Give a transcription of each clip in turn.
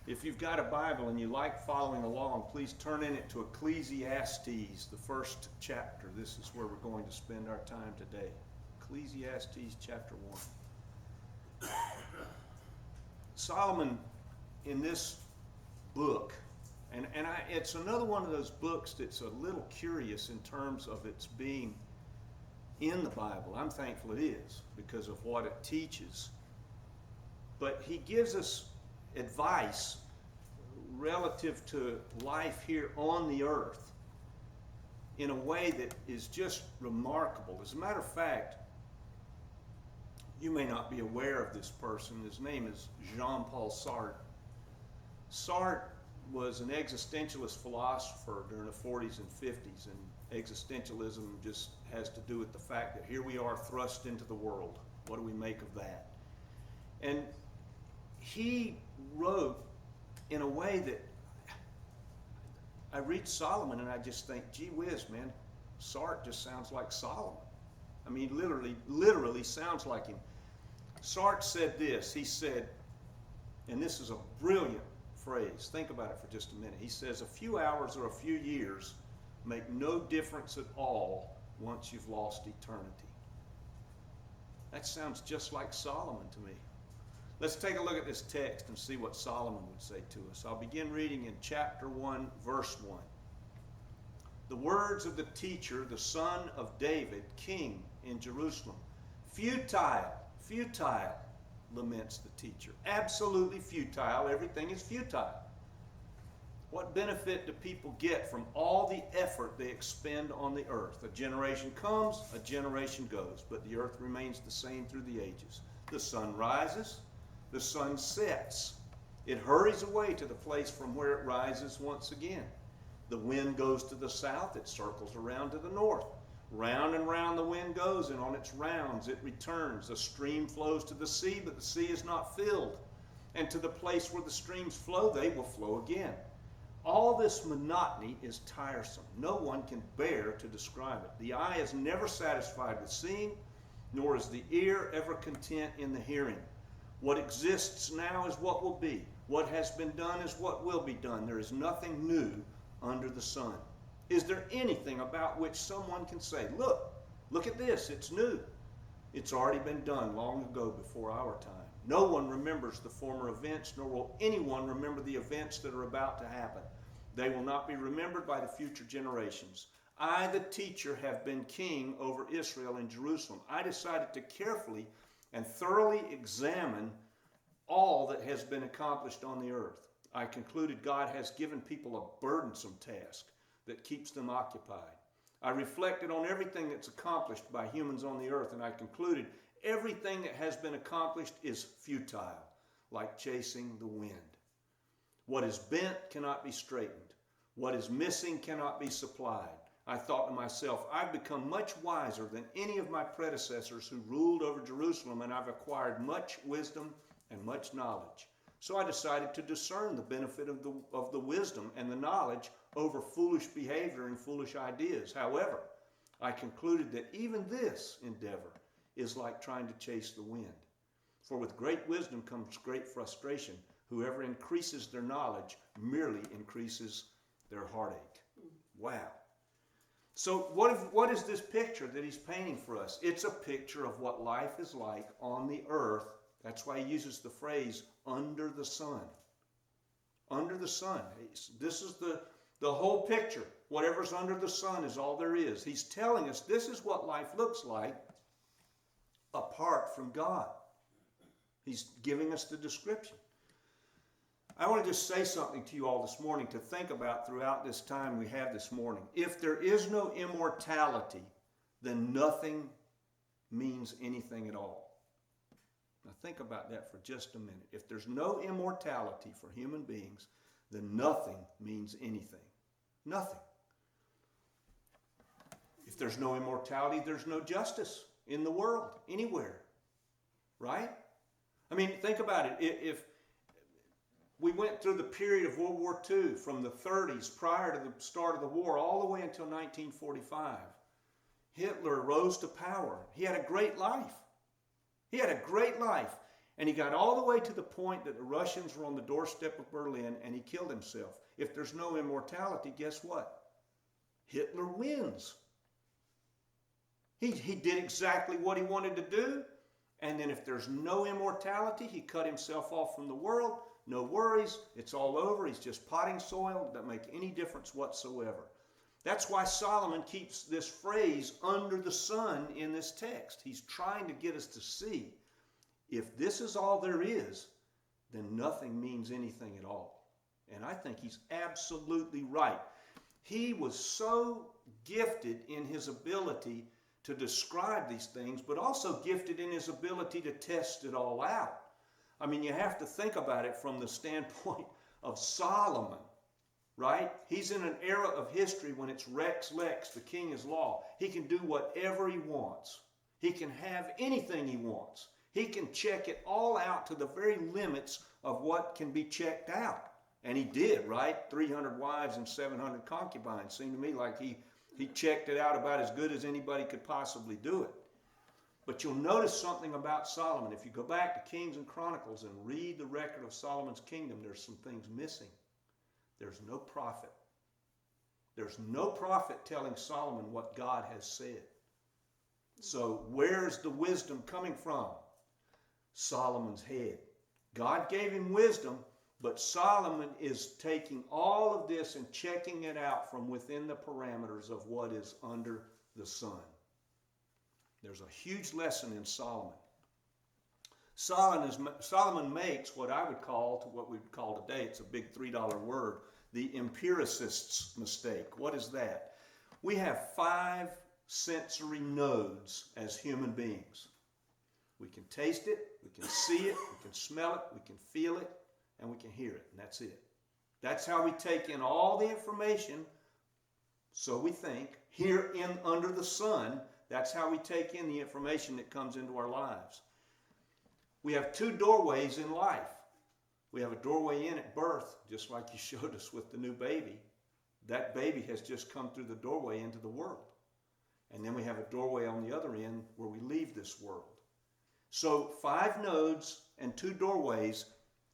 If you've got a Bible and you like following along, please turn in it to Ecclesiastes, the first chapter. This is where we're going to spend our time today. Ecclesiastes chapter 1. Solomon, in this book, it's another one of those books that's a little curious in terms of its being in the Bible. I'm thankful it is because of what it teaches. But he gives us advice relative to life here on the earth in a way that is just remarkable. As a matter of fact, you may not be aware of this person. His name is Jean-Paul Sartre. Sartre was an existentialist philosopher during the 40s and 50s, and existentialism just has to do with the fact that here we are thrust into the world. What do we make of that? And he wrote in a way that I read Solomon and I just think, gee whiz, man, Sartre just sounds like Solomon. I mean, literally sounds like him. Sartre said this. He said, and this is a brilliant phrase. Think about it for just a minute. He says, a few hours or a few years make no difference at all once you've lost eternity. That sounds just like Solomon to me. Let's take a look at this text and see what Solomon would say to us. I'll begin reading in chapter 1, verse 1. The words of the teacher, the son of David, king in Jerusalem. Futile, futile, laments the teacher. Absolutely futile. Everything is futile. What benefit do people get from all the effort they expend on the earth? A generation comes, a generation goes, but the earth remains the same through the ages. The sun rises, the sun sets. It hurries away to the place from where it rises once again. The wind goes to the south, it circles around to the north. Round and round the wind goes, and on its rounds it returns. A stream flows to the sea, but the sea is not filled. And to the place where the streams flow, they will flow again. All this monotony is tiresome. No one can bear to describe it. The eye is never satisfied with seeing, nor is the ear ever content in the hearing. What exists now is what will be. What has been done is what will be done. There is nothing new under the sun. Is there anything about which someone can say, look at this, it's new? It's already been done long ago before our time. No one remembers the former events, nor will anyone remember the events that are about to happen. They will not be remembered by the future generations. I, the teacher, have been king over Israel and Jerusalem. I decided to carefully and thoroughly examine all that has been accomplished on the earth. I concluded God has given people a burdensome task that keeps them occupied. I reflected on everything that's accomplished by humans on the earth, and I concluded everything that has been accomplished is futile, like chasing the wind. What is bent cannot be straightened. What is missing cannot be supplied. I thought to myself, I've become much wiser than any of my predecessors who ruled over Jerusalem, and I've acquired much wisdom and much knowledge. So I decided to discern the benefit of the wisdom and the knowledge over foolish behavior and foolish ideas. However, I concluded that even this endeavor is like trying to chase the wind. For with great wisdom comes great frustration. Whoever increases their knowledge merely increases their heartache. Wow. So what is this picture that he's painting for us? It's a picture of what life is like on the earth. That's why he uses the phrase, under the sun. Under the sun. This is the whole picture. Whatever's under the sun is all there is. He's telling us this is what life looks like apart from God. He's giving us the description. I want to just say something to you all this morning to think about throughout this time we have this morning. If there is no immortality, then nothing means anything at all. Now think about that for just a minute. If there's no immortality for human beings, then nothing means anything. Nothing. If there's no immortality, there's no justice in the world, anywhere. Right? I mean, think about it. If we went through the period of World War II from the 30s prior to the start of the war all the way until 1945. Hitler rose to power. He had a great life. He had a great life. And he got all the way to the point that the Russians were on the doorstep of Berlin and he killed himself. If there's no immortality, guess what? Hitler wins. He did exactly what he wanted to do. And then if there's no immortality, he cut himself off from the world. No worries. It's all over. He's just potting soil. It doesn't make any difference whatsoever. That's why Solomon keeps this phrase under the sun in this text. He's trying to get us to see if this is all there is, then nothing means anything at all. And I think he's absolutely right. He was so gifted in his ability to describe these things, but also gifted in his ability to test it all out. I mean, you have to think about it from the standpoint of Solomon, right? He's in an era of history when it's Rex Lex, the king is law. He can do whatever he wants. He can have anything he wants. He can check it all out to the very limits of what can be checked out. And he did, right? 300 wives and 700 concubines. Seemed to me like he checked it out about as good as anybody could possibly do it. But you'll notice something about Solomon. If you go back to Kings and Chronicles and read the record of Solomon's kingdom, there's some things missing. There's no prophet. There's no prophet telling Solomon what God has said. So where's the wisdom coming from? Solomon's head. God gave him wisdom, but Solomon is taking all of this and checking it out from within the parameters of what is under the sun. There's a huge lesson in Solomon. Solomon makes what I would call, to what we would call today, it's a big $3 word, the empiricist's mistake. What is that? We have 5 sensory nodes as human beings. We can taste it, we can see it, we can smell it, we can feel it, and we can hear it, and that's it. That's how we take in all the information, so we think, here in under the sun. That's how we take in the information that comes into our lives. We have 2 doorways in life. We have a doorway in at birth, just like you showed us with the new baby. That baby has just come through the doorway into the world. And then we have a doorway on the other end where we leave this world. So 5 nodes and 2 doorways,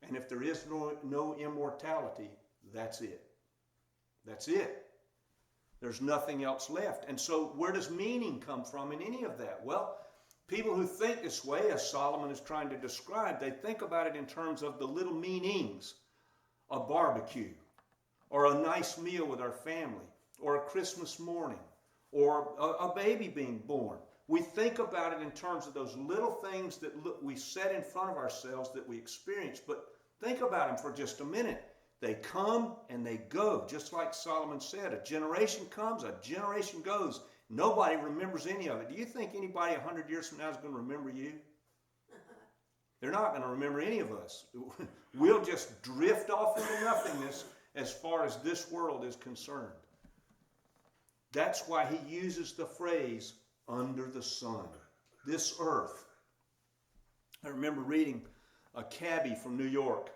and if there is no immortality, that's it. That's it. There's nothing else left. And so where does meaning come from in any of that? Well, people who think this way, as Solomon is trying to describe, they think about it in terms of the little meanings. A barbecue, or a nice meal with our family, or a Christmas morning, or a baby being born. We think about it in terms of those little things that we set in front of ourselves that we experience. But think about them for just a minute. They come and they go, just like Solomon said. A generation comes, a generation goes. Nobody remembers any of it. Do you think anybody 100 years from now is going to remember you? They're not going to remember any of us. We'll just drift off into nothingness as far as this world is concerned. That's why he uses the phrase, under the sun, this earth. I remember reading a cabbie from New York,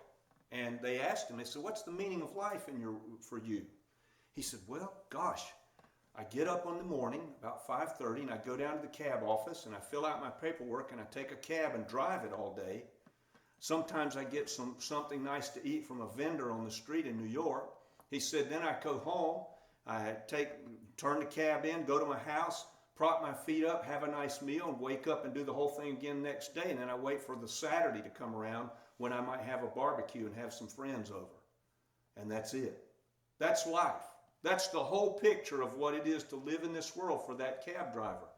and they asked him, they said, what's the meaning of life for you? He said, well, gosh, I get up in the morning about 5:30 and I go down to the cab office and I fill out my paperwork and I take a cab and drive it all day. Sometimes I get something nice to eat from a vendor on the street in New York. He said, then I go home, I turn the cab in, go to my house, prop my feet up, have a nice meal, and wake up and do the whole thing again next day. And then I wait for the Saturday to come around when I might have a barbecue and have some friends over. And that's it. That's life. That's the whole picture of what it is to live in this world for that cab driver.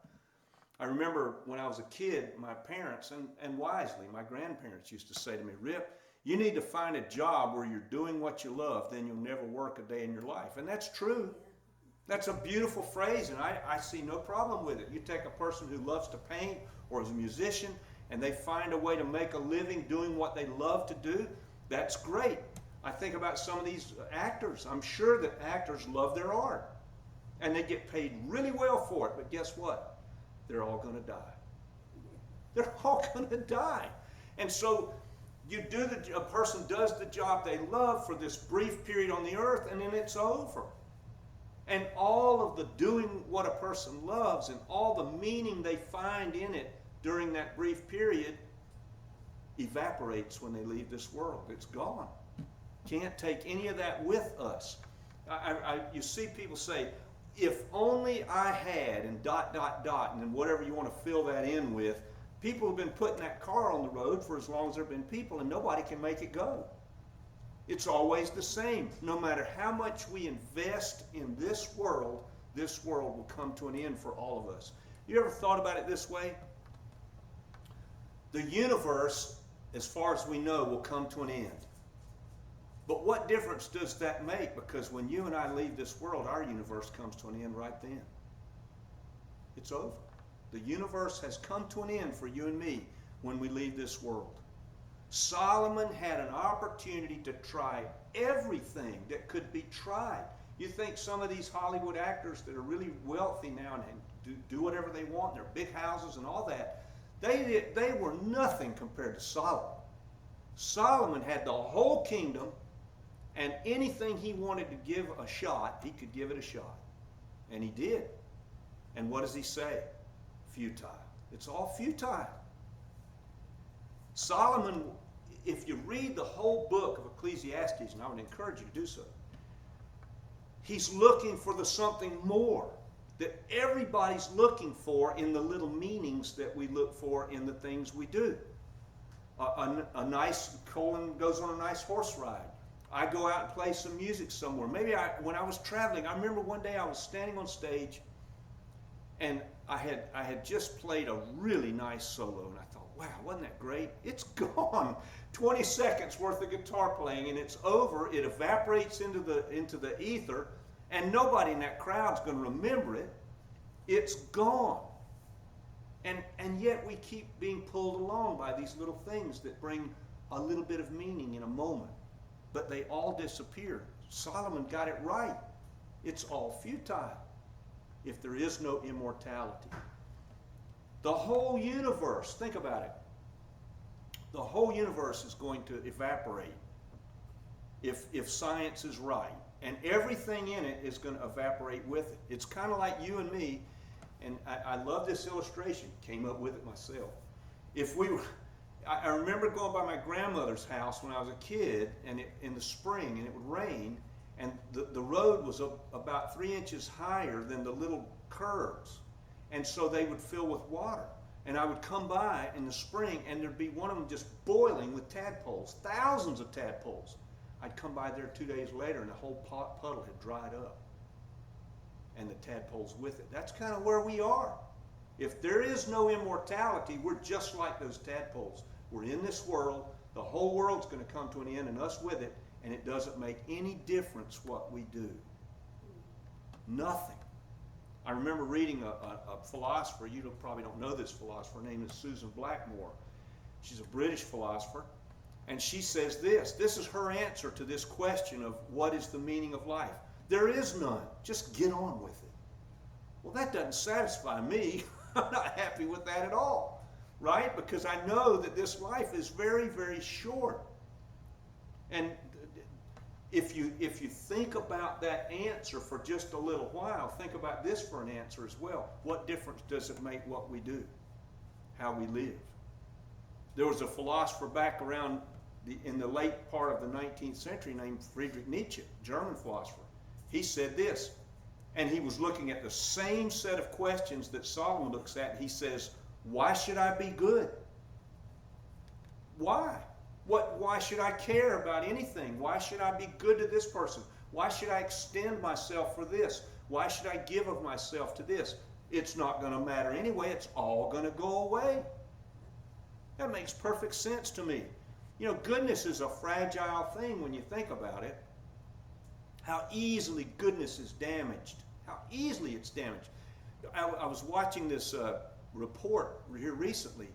I remember when I was a kid, my parents, and wisely, my grandparents used to say to me, Rip, you need to find a job where you're doing what you love, then you'll never work a day in your life. And that's true. That's a beautiful phrase, and I see no problem with it. You take a person who loves to paint or is a musician, and they find a way to make a living doing what they love to do, that's great. I think about some of these actors. I'm sure that actors love their art, and they get paid really well for it, but guess what? They're all going to die. They're all going to die. And so a person does the job they love for this brief period on the earth, and then it's over. And all of the doing what a person loves and all the meaning they find in it during that brief period evaporates when they leave this world. It's gone. Can't take any of that with us. You see people say, if only I had, and ... and then whatever you want to fill that in with. People have been putting that car on the road for as long as there have been people, and nobody can make it go. It's always the same. No matter how much we invest in this world will come to an end for all of us. You ever thought about it this way? The universe, as far as we know, will come to an end. But what difference does that make? Because when you and I leave this world, our universe comes to an end right then. It's over. The universe has come to an end for you and me when we leave this world. Solomon had an opportunity to try everything that could be tried. You think some of these Hollywood actors that are really wealthy now and do whatever they want, their big houses and all that, they were nothing compared to Solomon. Solomon had the whole kingdom, and anything he wanted to give a shot, he could give it a shot. And he did. And what does he say? Futile. It's all futile. Solomon, if you read the whole book of Ecclesiastes, and I would encourage you to do so, he's looking for the something more that everybody's looking for in the little meanings that we look for in the things we do. Colin goes on a nice horse ride. I go out and play some music somewhere. Maybe when I was traveling, I remember one day I was standing on stage, and I had just played a really nice solo, and I thought, wow, wasn't that great? It's gone. 20 seconds worth of guitar playing, and it's over. It evaporates into the ether, and nobody in that crowd's going to remember it. It's gone. And yet we keep being pulled along by these little things that bring a little bit of meaning in a moment. But they all disappear. Solomon got it right. It's all futile if there is no immortality. The whole universe, think about it. The whole universe is going to evaporate if science is right. And everything in it is going to evaporate with it. It's kind of like you and me, and I love this illustration. Came up with it myself. I remember going by my grandmother's house when I was a kid, and in the spring, and it would rain, and the road was about 3 inches higher than the little curves, and so they would fill with water. And I would come by in the spring, and there'd be one of them just boiling with tadpoles, thousands of tadpoles. I'd come by there 2 days later, and the whole puddle had dried up, and the tadpoles with it. That's kind of where we are. If there is no immortality, we're just like those tadpoles. We're in this world. The whole world's going to come to an end, and us with it, and it doesn't make any difference what we do. Nothing. I remember reading a philosopher. You probably don't know this philosopher. Her name is Susan Blackmore. She's a British philosopher. And she says this. This is her answer to this question of what is the meaning of life. There is none. Just get on with it. Well, that doesn't satisfy me. I'm not happy with that at all. Right? Because I know that this life is very, very short. And if you think about that answer for just a little while, think about this for an answer as well. What difference does it make what we do? How we live? There was a philosopher back around in the late part of the 19th century named Friedrich Nietzsche, German philosopher. He said this, and he was looking at the same set of questions that Solomon looks at, and he says, why should I be good? Why? Why should I care about anything? Why should I be good to this person? Why should I extend myself for this? Why should I give of myself to this? It's not going to matter anyway. It's all going to go away. That makes perfect sense to me. You know, goodness is a fragile thing when you think about it. How easily goodness is damaged. How easily it's damaged. I was watching this report here recently,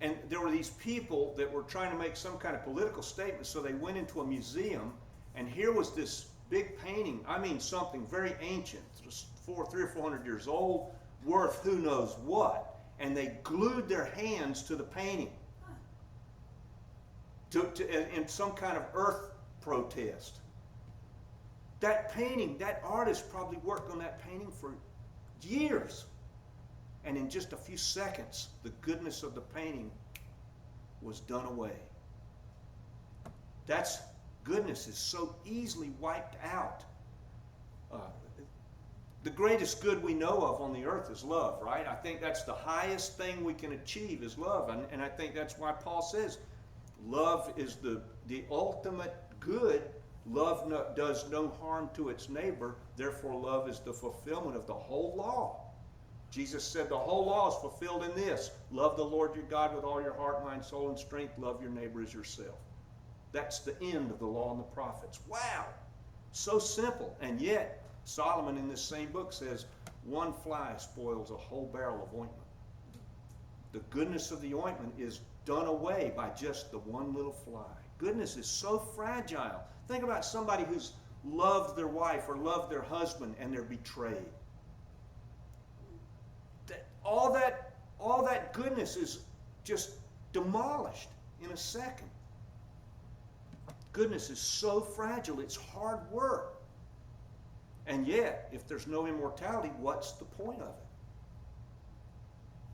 and there were these people that were trying to make some kind of political statement, so they went into a museum, and here was this big painting, I mean something very ancient, 300 or 400 years old, worth who knows what, and they glued their hands to the painting in some kind of earth protest. That painting, that artist probably worked on that painting for years. And in just a few seconds, the goodness of the painting was done away. Goodness is so easily wiped out. The greatest good we know of on the earth is love, right? I think that's the highest thing we can achieve is love. And I think that's why Paul says love is the ultimate good. Love does no harm to its neighbor. Therefore, love is the fulfillment of the whole law. Jesus said the whole law is fulfilled in this. Love the Lord your God with all your heart, mind, soul, and strength. Love your neighbor as yourself. That's the end of the law and the prophets. Wow! So simple. And yet, Solomon in this same book says, one fly spoils a whole barrel of ointment. The goodness of the ointment is done away by just the one little fly. Goodness is so fragile. Think about somebody who's loved their wife or loved their husband and they're betrayed. All that goodness is just demolished in a second. Goodness is so fragile, it's hard work. And yet, if there's no immortality, what's the point of it?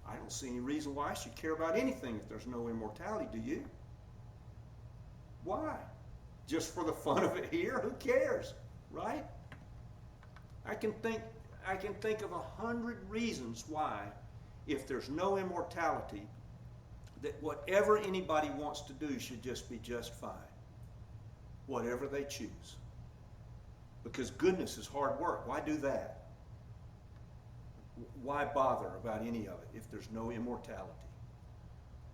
I don't see any reason why I should care about anything if there's no immortality, do you? Why? Just for the fun of it here? Who cares? Right? I can think of 100 reasons why, if there's no immortality, that whatever anybody wants to do should just be just fine. Whatever they choose. Because goodness is hard work. Why do that? Why bother about any of it if there's no immortality?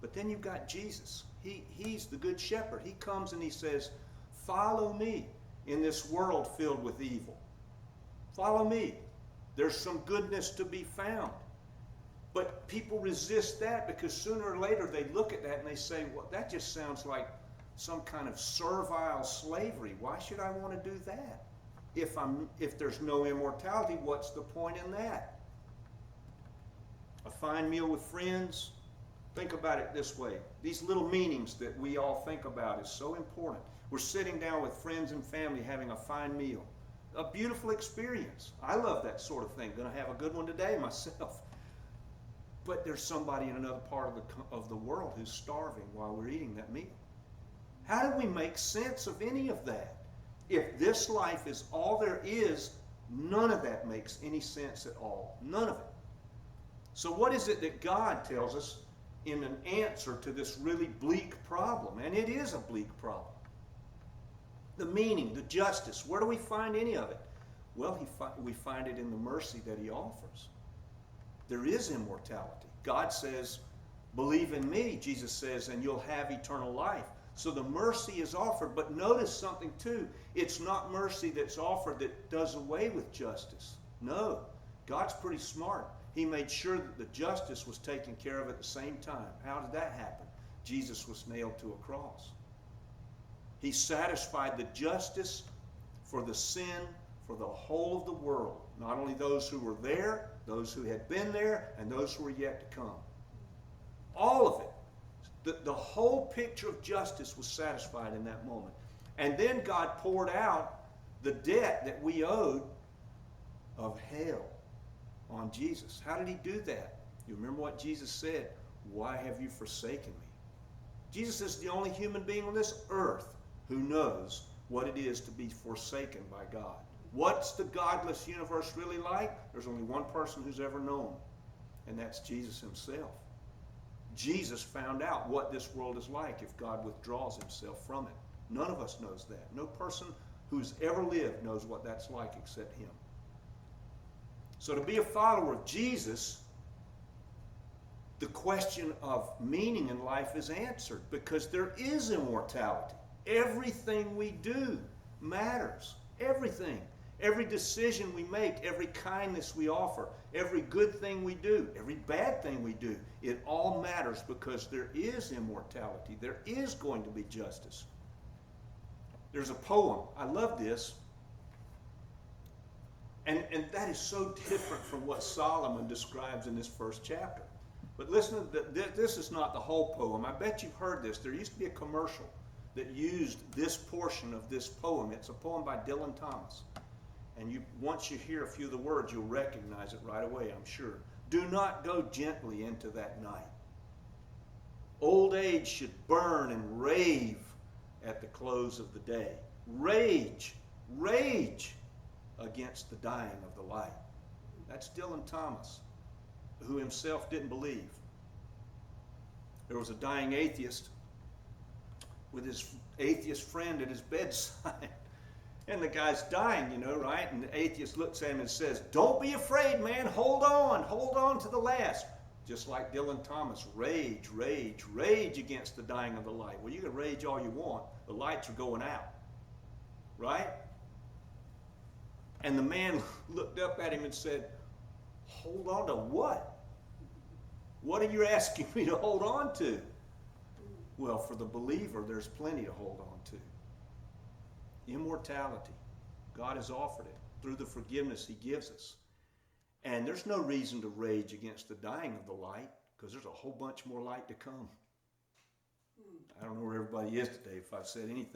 But then you've got Jesus. He's the good shepherd. He comes and he says, follow me in this world filled with evil. Follow me. There's some goodness to be found. But people resist that because sooner or later they look at that and they say, well, that just sounds like some kind of servile slavery. Why should I want to do that? If there's no immortality, what's the point in that? A fine meal with friends. Think about it this way. These little meanings that we all think about is so important. We're sitting down with friends and family having a fine meal. A beautiful experience. I love that sort of thing. Going to have a good one today myself. But there's somebody in another part of the world who's starving while we're eating that meal. How do we make sense of any of that? If this life is all there is, none of that makes any sense at all. None of it. So what is it that God tells us in an answer to this really bleak problem? And it is a bleak problem. The meaning, the justice, where do we find any of it? Well, we find it in the mercy that he offers. There is immortality. God says, believe in me, Jesus says, and you'll have eternal life. So the mercy is offered, but notice something too. It's not mercy that's offered that does away with justice. No, God's pretty smart. He made sure that the justice was taken care of at the same time. How did that happen? Jesus was nailed to a cross. He satisfied the justice for the sin for the whole of the world. Not only those who were there, those who had been there, and those who were yet to come. All of it. The whole picture of justice was satisfied in that moment. And then God poured out the debt that we owed of hell on Jesus. How did he do that? You remember what Jesus said? Why have you forsaken me? Jesus is the only human being on this earth who knows what it is to be forsaken by God. What's the godless universe really like? There's only one person who's ever known, and that's Jesus himself. Jesus found out what this world is like if God withdraws himself from it. None of us knows that. No person who's ever lived knows what that's like except him. So to be a follower of Jesus, the question of meaning in life is answered because there is immortality. Everything we do matters. Everything. Every decision we make, every kindness we offer, every good thing we do, every bad thing we do, it all matters because there is immortality. There is going to be justice. There's a poem. I love this. And that is so different from what Solomon describes in this first chapter. But listen, this is not the whole poem. I bet you've heard this. There used to be a commercial that used this portion of this poem. It's a poem by Dylan Thomas. And once you hear a few of the words, you'll recognize it right away, I'm sure. Do not go gently into that night. Old age should burn and rave at the close of the day. Rage, rage against the dying of the light. That's Dylan Thomas, who himself didn't believe. There was a dying atheist with his atheist friend at his bedside. And the guy's dying, you know, right? And the atheist looks at him and says, "Don't be afraid, man. Hold on to the last." Just like Dylan Thomas, rage, rage, rage against the dying of the light. Well, you can rage all you want. The lights are going out, right? And the man looked up at him and said, "Hold on to what? What are you asking me to hold on to?" Well, for the believer, there's plenty to hold on to. Immortality. God has offered it through the forgiveness he gives us. And there's no reason to rage against the dying of the light, because there's a whole bunch more light to come. I don't know where everybody is today if I've said anything